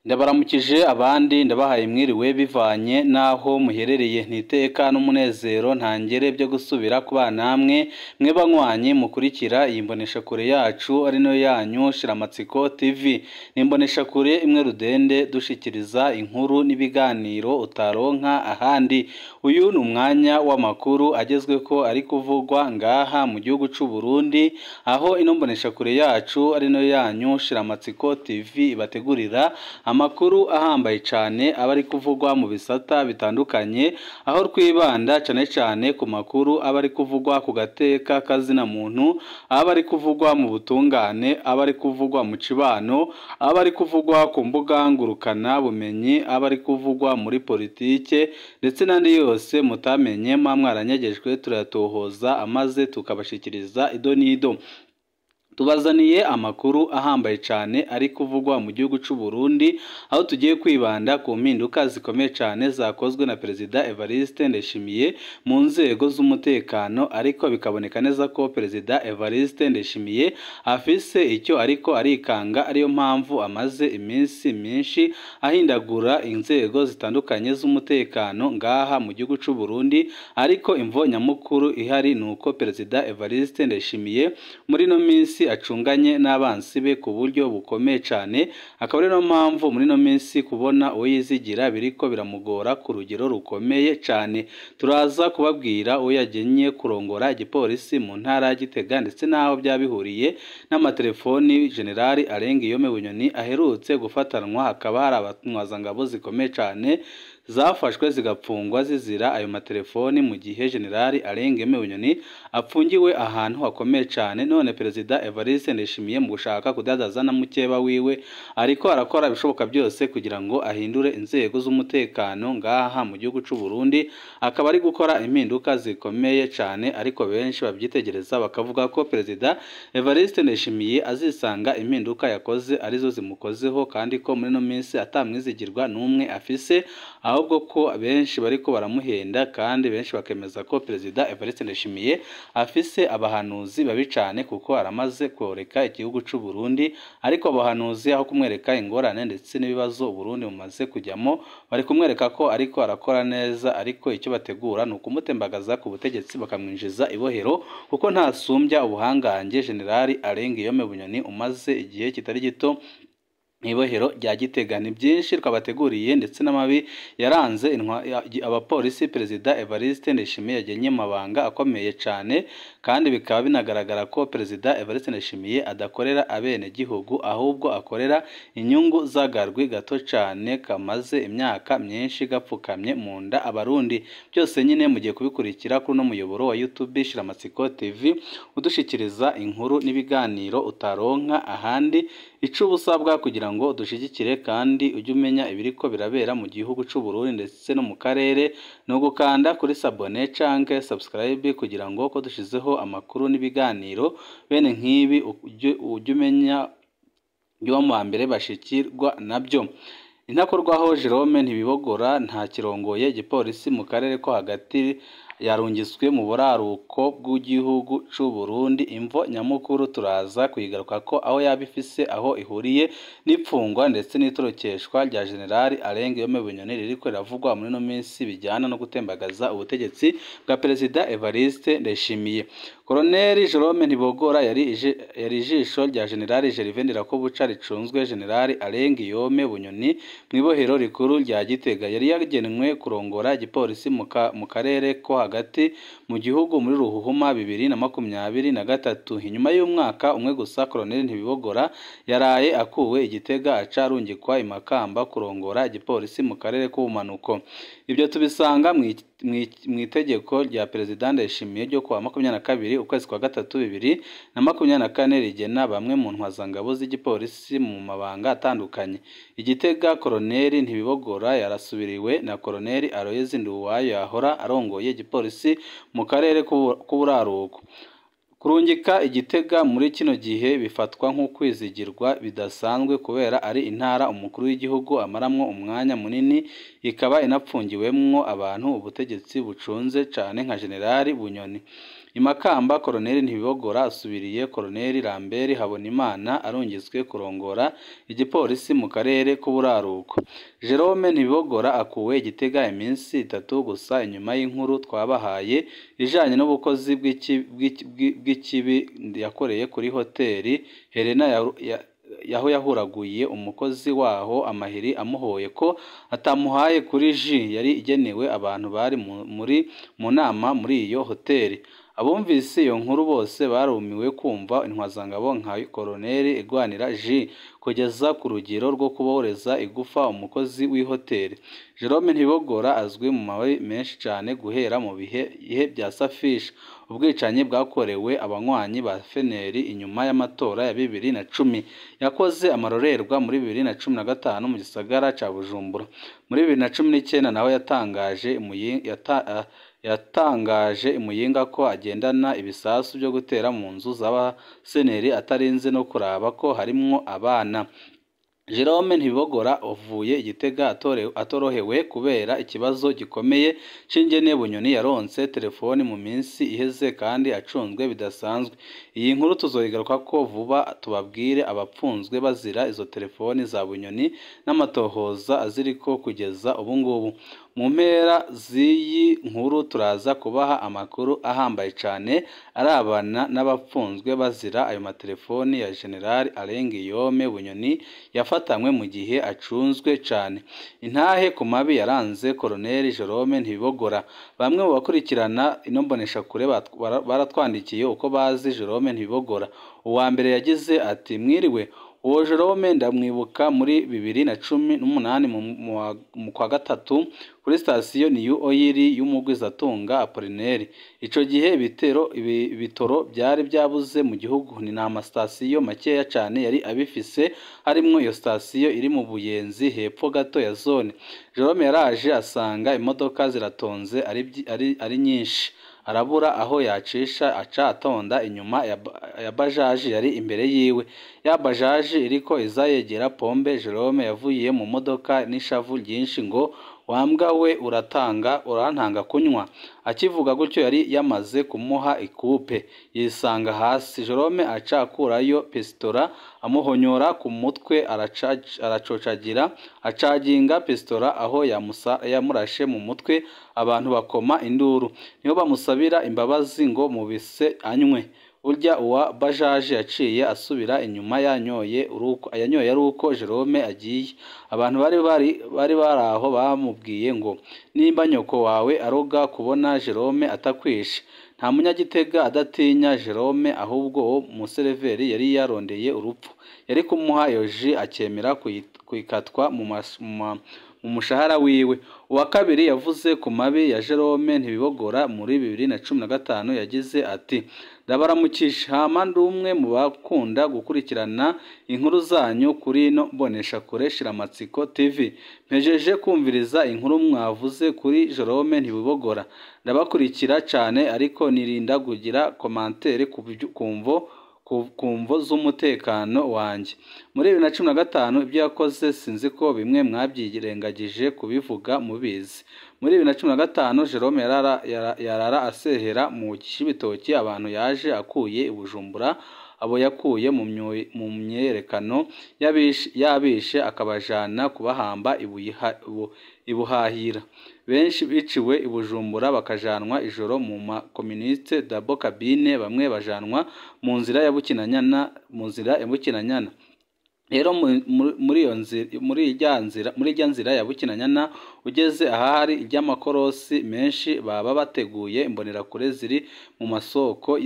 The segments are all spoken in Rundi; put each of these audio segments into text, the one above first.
Ndabaramukije abandi ndabahaye mwiriwe bivanye naho muherereye ntiteka n'umunezero ntangere byo gusubira kubana namwe mwe banywanyi mukurikira iyi mboneshakure yacu ari no yanyu Shiramatsiko TV. Ni imboneshakure imwe rudende dushikiriza inkuru n'ibiganiro utaronka ahandi. Uyu ni umwanya w'amakuru agezweko ari kuvugwa ngaha mu gihugu c'u Burundi, aho ino mboneshakure yacu ari no yanyu Shiramatsiko TV ibategurira amakuru ahambaye cyane aba ari kuvugwa mu bisata bitandukanye, aho twibanda cyane cyane ku makuru aba ari kuvugwa ku gateka kazina muntu, aba ari kuvugwa mu butungane, aba ari kuvugwa mu cibano, aba ari kuvugwa ku mbuga ngurukana bumenyi, aba ari kuvugwa muri politike ndetse n'andi yose mutamenye mwaranyagejwe turayatohoza amaze tukabashikiriza ido nido. Tubazaniye amakuru ahambaye cyane ari kuvugwa mu gihugu c'u Burundi, aho tugiye kwibanda ku mpinduka zikomeye cyane zakozwe na Perezida Evariste Ndayishimiye mu nzego z'umutekano, ariko bikaboneka neza ko Perezida Evariste Ndayishimiye afise icyo ariko arikanga, ariyo mpamvu amaze iminsi myinshi ahindagura inzego zitandukanye z'umutekano ngaha mu gihugu c'u Burundi. Ariko imvo nyamukuru ihari nuko Perezida Evariste Ndayishimiye muri no minsi acunganye n'abansi be ku buryo bukomeye cyane, akaba ari no mpamvu muri no minsi kubona uwo yizigira biriko biramugora ku rugero rukomeye cyane. Turaza kubabwira uwo yagenye kurongora igipolisi mu ntara ya Gitega ndetse n'aho byabihuriye n'amatelefoni General Alengiyome Bunyoni aherutse gufatanwa, hakaba hari abatwazangabo zikomeye cyane zafashwe zigapfungwa zizira ayo matelefoni mu gihe General Alengiyome Bunyoni apfungiwe ahantu hakomeye cyane. None Perezida Evariste Ndayishimiye mu gushaka kudadaza na mukeba wiwe ariko arakora ibishoboka byose kugira ngo ahindure inzego z'umutekano ngaha mu gihugu c'u Burundi, akaba ari gukora impinduka zikomeye cyane, ariko benshi babyitegereza bakavuga ko Perezida Evariste Ndayishimiye azisanga impinduka yakoze arizo zimukozeho, kandi ko muri no minsi atamwizigirwa n'umwe afise, ahubwo ko benshi bariko baramuhenda, kandi benshi bakemeza ko Perezida Evariste Ndayishimiye afise abahanuzi babi cyane, kuko aramaze koreka igihugu c'u Burundi. Ariko abahanuzi aho kumwereka ingorane ndetse n'ibibazo Burundi mumaze kujyamo, bari kumwereka ko ariko arakora neza, ariko icyo bategura ni ukumutembagaza ku butegetsi bakamwinjiza ibohero, kuko ntasumbya ubuhangange General Alengiyome Bunyoni umaze igihe kitari gito ibohero rya Gitega. Ni byinshi twabateguriye ndetse n'amabi yaranze abapolisi Perezida Evariste Ndayishimiye yagenye mabanga akomeye cyane, kandi bikaba binagaragara ko Perezida Evariste Ndayishimiye adakorera abene gihugu, ahubwo akorera inyungu z'agarwi gato cyane kamaze imyaka myinshi gapfukamye mu nda abarundi. Byose nyine mugiye kubikurikira kuri no muyoboro wa YouTube Shiramatsiko TV, udushikiriza inkuru n'ibiganiro utaronka ahandi. Ico busabwa kugira ngo dushigikire kandi ujye umenya ibiriko birabera mu gihugu c'u Burundi ndetse no mu karere, no gukanda kuri sabone canke subscribe kugira ngo ko dushizeho amakuru n'ibiganiro bene nk'ibi ujye umenya yo mu mbere bashikirwa nabyo. Intakorwaho Jerome Ntibibogora nta kirongoye igipolisi mu karere ko hagati yarungiswe mu buraruko bw'igihugu c'u Burundi. Imvo nyamukuru turaza kuyigaruka ko aho yabifise aho ihuriye n'ipfungwa ndetse n'itorokeshwa rya General Alengiyome Bunyoni ririko riravugwa muri no minsi bijyana no gutembagaza ubutegetsi bwa Perezida Evariste Ndayishimiye. Colonel Jerome Ntibogora yari ijisho rya General Gervais Ndirakobuca ricunzwe General Alengiyome Bunyoni mu ibohero rikuru rya Gitega. Yari yagenwe kurongora igipolisi mu karere ko hagati mu gihugu muri Ruhuhuma 2023. Inyuma y'umwaka umwe gusa Colonel Ntibibogora yaraye akuwe Igitega acarungikwa imakamba kurongora igipolisi mu karere k'ubumanuko. Ibyo tubisanga mu itegeko rya Perezida Ndayishimiye ryo kuwa 22 ukwezi kwa gatatu 2024 rigena bamwe mu ntwazangabo z'igipolisi mu mabanga atandukanye. Igitega Colonel Ntibibogora yarasubiriwe na Colonel Aloys Nduwayo yahora arongoye igipolisi mu karere k'uburaruko. kurungika Igitega muri kino gihe bifatwa nk'ukwizigirwa bidasanzwe kubera ari intara umukuru w'igihugu amaramwo umwanya munini ikaba inapfungiwemwo abantu ubutegetsi bucunze cane nka Generali Bunyoni. Imakamba Koloneli Ntibibogora asubiriye Koloneli Lambert Habonimana arungitswe kurongora igipolisi mu karere k'uburaruko. Jerome Ntibibogora akuwe Igitega iminsi 3 gusa inyuma y'inkuru twabahaye ijanye n'ubukozi bw'ikibi yakoreye kuri hoteli Helena yaho yahuraguye umukozi waho amahiri amuhoye ko atamuhaye kuri ji yari igenewe abantu bari mu nama muri iyo hoteli. Abumvise iyo nkuru bose barumiwe kumva intwazangabo nka Koloneli igwanira ji kugeza ku rugero rwo kuboreza igufa umukozi w'ihoteli. Jerome Ntibibogora azwi mu mabi menshi cyane guhera mu bihe bya Safisha, ubwicanyi bwakorewe abanywanyi ba FNL inyuma y'amatora ya 2010. Yakoze amarorerwa muri 2015 mu gisagara ca Bujumbura. Muri 2019 naho yatangaje imuyinga ko agendana ibisasu byo gutera mu nzu z'abaseneri atarinze no kuraba ko harimwo abana. Jerome Ntibibogora uvuye Igitega atorohewe kubera ikibazo gikomeye c'ingene Bunyoni yaronse telefoni mu minsi iheze kandi acunzwe bidasanzwe. Iyi nkuru tuzoyigaruka ko vuba tubabwire abapfunzwe bazira izo telefoni za Bunyoni n'amatohoza aziriko kugeza ubu ngubu. Mu mpera z'iyi nkuru turaza kubaha amakuru ahambaye cyane arabana n'abapfunzwe bazira ayo matelefoni ya General Alain Guillaume Bunyoni yafatanywe mu gihe acunzwe cyane. Intahe ku mabi yaranze Koloneli Jerome Ntibibogora. Bamwe mu bakurikirana inombonesha kure baratwandikiye uko bazi Jerome Ntibibogora. Uwa mbere yagize ati mwiriwe, uwo Jerome ndamwibuka muri 2018 mu kwa gatatu kuri station New Oil y'umugwizatunga Apollinaire. Ico gihe ibitoro byari byabuze mu gihugu ni nama station makeya cyane yari abifise, harimwo iyo station iri mu Buyenzi hepfo gato ya zone. Jerome yaraje asanga imodoka ziratonze ari nyinshi, arabura aho yacisha aca atonda inyuma ya bajaji yari imbere yiwe. Ya bajaji iriko izayegera pombe. Jerome yavuye mu modoka n'ishavu ryinshi ngo wambwa we urantanga kunywa. Akivuga gutyo yari yamaze kumuha ikupe yisanga hasi. Jerome aca akurayo pistola amuhonyora ku mutwe aracocagira acaginga pistola aho yamurashe mu mutwe. Abantu bakoma induru niho bamusabira imbabazi ngo mubise anywe. Urya uwa bajaji yaciye asubira inyuma yanyoye ari uko Jerome agiye. Abantu bari baraho bamubwiye ngo nimba nyoko wawe aroga kubona Jerome atakwishe. Nta munyagitega adatinya Jerome, ahubwo uwo musereveri yari yarondeye urupfu. Yari kumuha iyo ji akemera kuyikatwa mu mushahara wiwe. Uwa kabiri yavuze ku mabi ya Jerome Ntibibogora muri 2015 yagize ati ndabaramukisha hama ndumwe mu bakunda gukurikirana inkuru zanyu kuri no mbonesha kure Shiramatsiko TV. Mpejeje kumviriza inkuru mwavuze kuri Jerome Ntibibogora, ndabakurikira cyane ariko nirinda kugira commentaire kumvo z'umutekano wanjye. Muri 2015 ibyo yakoze sinzi ko bimwe mwabyirengagije kubivuga mubizi. Muri 2015 Jerome yarara asehera mu Cibitoki abantu yaje akuye i Bujumbura, abo yakuye mu myerekano yabishe akabajana kubahamba ibuhahira. Benshi biciwe i Bujumbura bakajanwa ijoro mu makomuniste dabo cabine, bamwe bajanwa mu nzira ya Bukinanyana. Rero muri ijya nzira ya Bukinanyana ugeze ahari iry'amakorosi menshi baba bateguye imbonerakure ziri mu masoko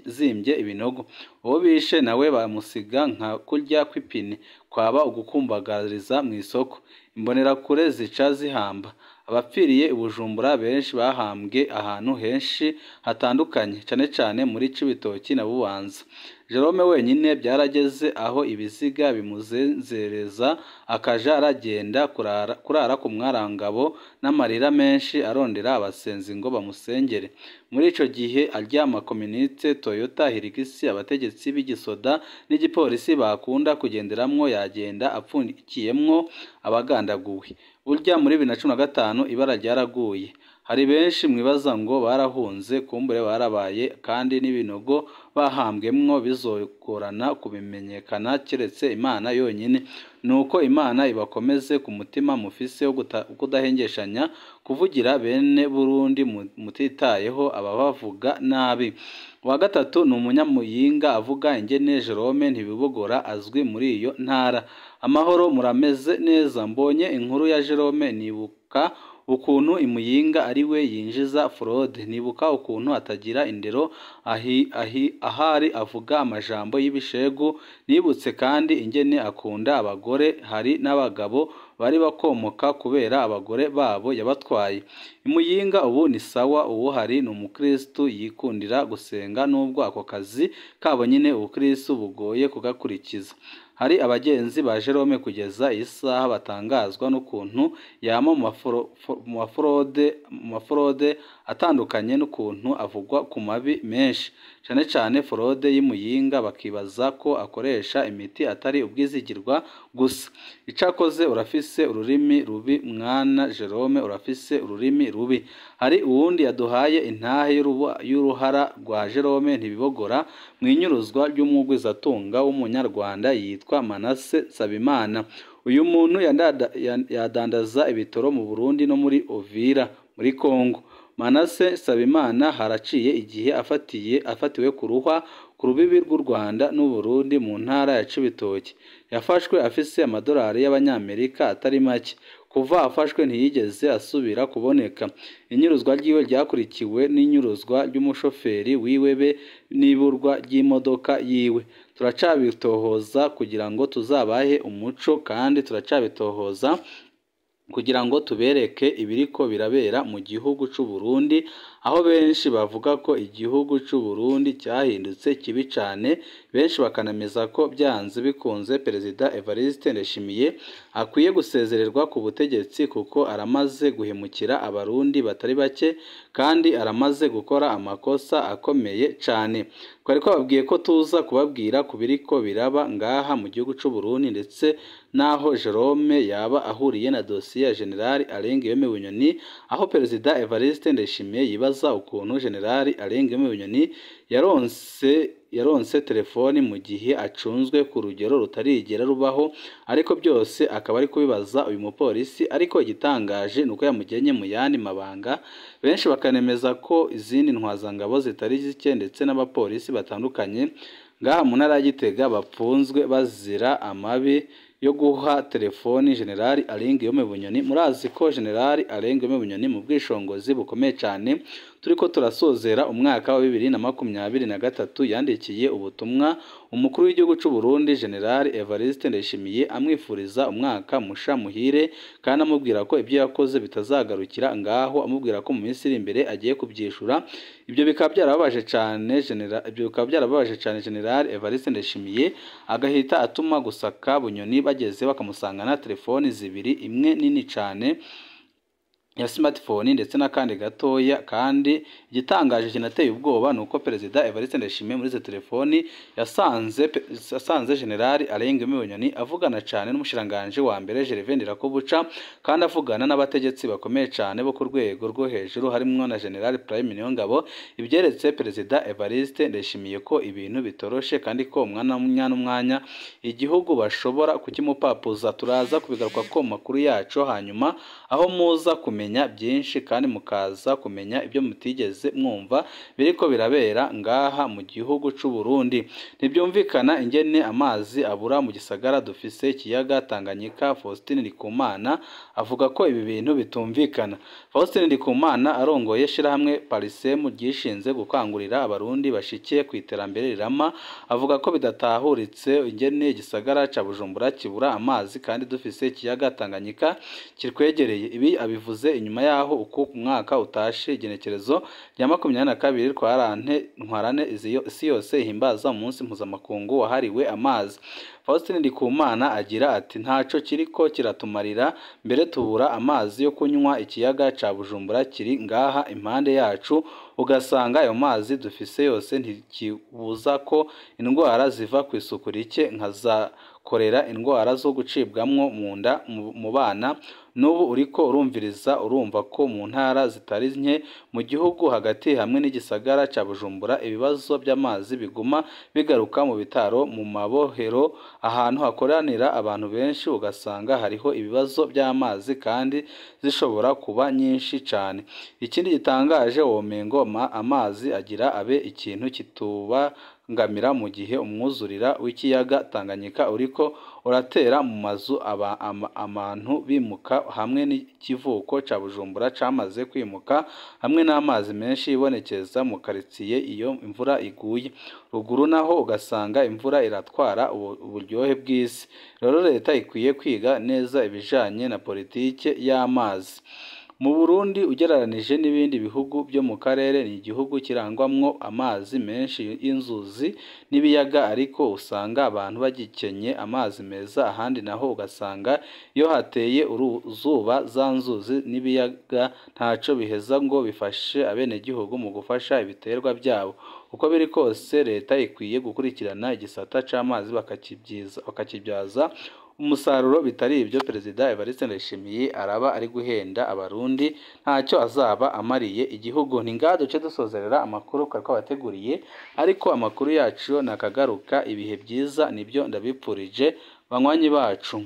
zimbye ibinogo. Uwo bishe nawe bamusiga nka kurya kw'ipine kwaba ugukumbagariza mu isoko. Imbonerakure zica zihamba. Abapfiriye i Bujumbura benshi bahambwe ahantu henshi hatandukanye, cyane cyane muri Cibitoki na Bubanza. Jerome wenyine byarageze aho ibiziga bimuzenzereza akaja aragenda kurara ku mwarangabo n'amarira menshi arondera abasenzi ngo bamusengere. Muri ico gihe aryama communiste Toyota Hilux abategetsi b'igisoda n'igipolisi bakunda kugenderamwo yagenda apfundikiyemwo abagandaguwe. Burya muri 2015 ibara ryaraguye. Hari benshi mwibaza ngo barahunze kumbure barabaye kandi n'ibinogo bahambwemwo bizogorana kubimenyekana keretse Imana yonyine. Nuko Imana ibakomeze ku mutima mufise wo kudahengeshanya kuvugira bene Burundi mutitayeho ababavuga nabi. Wa gatatu ni umunyamuyinga avuga ingene Jerome Ntibibogora azwi muri iyo ntara. Amahoro murameze neza, mbonye inkuru ya Jerome nibuka ukuntu imuyinga ari we yinjiza fraude, nibuka ukuntu atagira indero ahari avuga amajambo y'ibishegu, nibutse kandi ingene akunda abagore, hari n'abagabo bari bakomoka kubera abagore babo yabatwaye. Imuyinga ubu ni sawa, ubu hari n'umukristo yikundira gusenga nubwo ako kazi kabo nyine ubukristo bugoye kugakurikiza. Hari abagenzi ba Jerome kugeza isaha batangazwa n'ukuntu yama mu mafrode atandukanye n'ukuntu avugwa ku mabi menshi, cyane cyane fraude y'imuyinga bakibaza ko akoresha imiti atari ubwizigirwa gusa. Icakoze urafise ururimi rubi mwana Jerome, urafise ururimi rubi. Hari uwundi yaduhaye intahe y'uruhara rwa Jerome Ntibibogora mwinyuruzwa ry'umugwizatunga w'umunyarwanda yitwa Manase Nsabimana. Uyu muntu yadandaza ibitoro mu Burundi no muri Ovira muri Kongo. Manase Nsabimana haraciye igihe afatiwe kuruhwa ku rubibi rw'u Rwanda n'u Burundi mu ntara ya Cibitoke. Yafashwe afise amadolari y'abanyamerika atari make. Kuva afashwe ntiyigeze asubira kuboneka. Inyuruzwa ryiwe ryakurikiwe n'inyuruzwa ry'umushoferi wiwebe n'iburwa ry'imodoka yiwe. Turacabitohoza kugira ngo tuzabahe umuco kandi turacabitohoza kugira ngo tubereke ibiriko birabera mu gihugu c'u Burundi, aho benshi bavuga ko igihugu c'u Burundi cyahindutse kibi cane, benshi bakanameza ko byanze bikunze Perezida Evariste Ndayishimiye akwiye gusezererwa ku butegetsi kuko aramaze guhemukira abarundi batari bake kandi aramaze gukora amakosa akomeye cane. Twari twababwiye ko tuza kubabwira ku biriko biraba ngaha mu gihugu c'u Burundi ndetse naho Jerome yaba ahuriye na dosiye ya General Alengiyome Bunyoni, aho Perezida Evariste Ndayishimiye yibaza ukuntu General Alengiyome Bunyoni yaronse telefoni mu gihe acunzwe ku rugero rutarigera rubaho, ariko byose akaba ari kubibaza uyu mupolisi. Ariko igitangaje nuko yamugenye mu yandi mabanga. Benshi bakanemeza ko izindi ntwazangabo zitari zike ndetse n'abapolisi batandukanye ngaha mu ntara ya Gitega bapfunzwe bazira amabi yo guha telefoni General Alengiyome Bunyoni. Murazi ko General Alengiyome Bunyoni mu bwishongozi bukomeye cyane turiko turasozera umwaka wa 2023 yandikiye ubutumwa umukuru w'igihugu c'u Burundi General Evariste Ndayishimiye amwifuriza umwaka musha muhire kandi amubwira ko ibyo yakoze bitazagarukira ngaho, amubwira ko mu minsi iri imbere agiye kubyishura. Ibyo bikaba byarababaje cyane General Evariste Ndayishimiye agahita atuma gusaka Bunyoni, bageze bakamusangana telefoni zibiri, imwe nini cyane ya smartphone ndetse n'akandi gatoya. Kandi igitangaje kinateye ubwoba nuko Perezida Evariste Ndayishimiye muri izo telefoni yasanze General Alengiyome Bunyoni avugana cyane n'umushiranganje wa mbere Gervais Ndirakobuca, kandi avugana n'abategetsi bakomeye cyane bo ku rwego rwo hejuru harimo na General Prime Niyongabo. Ibyeretse Perezida Evariste Ndayishimiye ko ibintu bitoroshe kandi ko umwanya igihugu bashobora kukimupapuza. Turaza kubigaruka ko makuru yacu hanyuma, aho muza kumenya byinshi kandi mukaza kumenya ibyo mutigeze mwumva biriko birabera ngaha mu gihugu c'u Burundi. Ntibyumvikana ingene amazi abura mu gisagara dufise ikiyaga Tanganyika. Faustin Ndikumana avuga ko ibi bintu bitumvikana. Faustin Ndikumana arongoye shirahamwe Parisemu ryishinze gukangurira abarundi bashikiye ku iterambere rirama, avuga ko bidatahuritse ingene igisagara ca Bujumbura kibura amazi kandi dufise ikiyaga Tanganyika kirkwegereye. Ibi abivuze inyuma yaho uku umwaka utashe igenekerezo rya 22 Ntwarante isi yose ihimbaza umunsi mpuzamakungu wahariwe amazi. Faustin Ndikumana agira ati ntaco kiriko kiratumarira mbere tubura amazi yo kunywa, ikiyaga ca Bujumbura kiri ngaha impande yacu ugasanga ayo mazi dufise yose ntikibuza ko indwara ziva ku isuku rike nkaza korera, indwara zo gucibwamwo mu nda mu bana. N'ubu uriko urumviriza urumva ko mu ntara zitari nke mu gihugu hagati hamwe n'igisagara ca Bujumbura ibibazo by'amazi biguma bigaruka mu bitaro, mu mabohero, ahantu hakoranira abantu benshi ugasanga hariho ibibazo by'amazi kandi zishobora kuba nyinshi cyane. Ikindi gitangaje womengo amazi agira abe ikintu kitubangamira mu gihe umwuzurira w'ikiyaga Tanganyika uriko uratera mu mazu abantu bimuka, hamwe n'ikivuko ca Bujumbura camaze kwimuka, hamwe n'amazi menshi ibonekeza mu karitsiye iyo imvura iguye. Ruguru naho ugasanga imvura iratwara uburyohe bw'isi. Rero leta ikwiye kwiga neza ibijanye na politike y'amazi. Mu Burundi ugereranije n'ibindi bihugu byo mu karere ni igihugu kirangwamwo amazi menshi y'inzuzi n'ibiyaga, ariko usanga abantu bagikenye amazi meza, ahandi naho ugasanga iyo hateye uruzuba za nzuzi n'ibiyaga ntaco biheza ngo bifashe abenegihugu mu gufasha ibiterwa byabo. Uko biri kose leta ikwiye gukurikirana igisata c'amazi bakakibyaza umusaruro, bitari ibyo Perezida Evariste Ndayishimiye araba ari guhenda abarundi ntacyo azaba amariye igihugu. Ni ngaha duce dusozerera amakuru twari twabateguriye, ariko amakuru yacu nakagaruka. Ibihe byiza nibyo ndabipfurije banywanyi bacu.